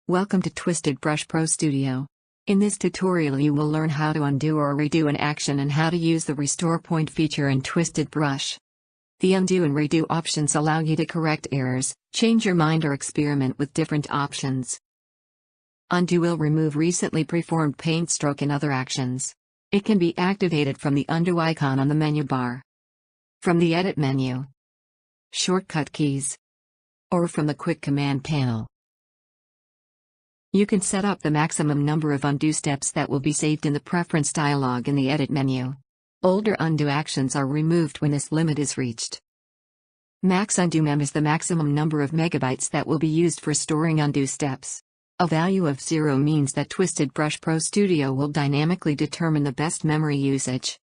Welcome to TwistedBrush Pro Studio. In this tutorial you will learn how to undo or redo an action and how to use the Restore Point feature in TwistedBrush. The undo and redo options allow you to correct errors, change your mind or experiment with different options. Undo will remove recently performed paint stroke and other actions. It can be activated from the undo icon on the menu bar, from the edit menu, shortcut keys, or from the quick command panel. You can set up the maximum number of undo steps that will be saved in the preference dialog in the edit menu. Older undo actions are removed when this limit is reached. Max undo mem is the maximum number of megabytes that will be used for storing undo steps. A value of 0 means that TwistedBrush Pro Studio will dynamically determine the best memory usage.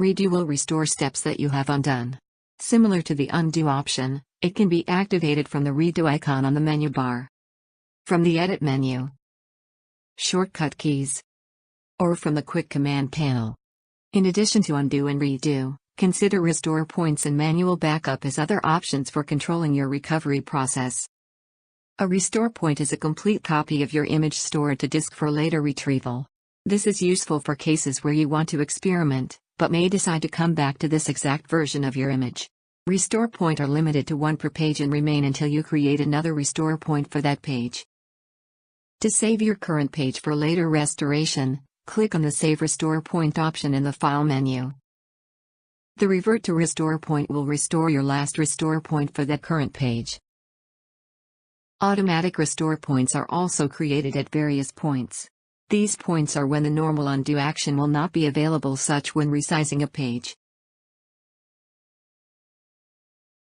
Redo will restore steps that you have undone. Similar to the undo option, it can be activated from the redo icon on the menu bar, from the edit menu, shortcut keys, or from the quick command panel. In addition to undo and redo, consider restore points and manual backup as other options for controlling your recovery process. A restore point is a complete copy of your image stored to disk for later retrieval. This is useful for cases where you want to experiment, but may decide to come back to this exact version of your image. Restore point are limited to one per page and remain until you create another restore point for that page. To save your current page for later restoration, click on the Save Restore Point option in the File menu. The Revert to Restore Point will restore your last restore point for that current page. Automatic restore points are also created at various points. These points are when the normal undo action will not be available, such when resizing a page.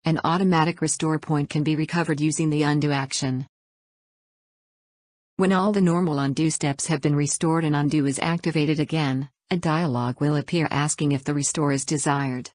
An automatic restore point can be recovered using the undo action. When all the normal undo steps have been restored and undo is activated again, a dialog will appear asking if the restore is desired.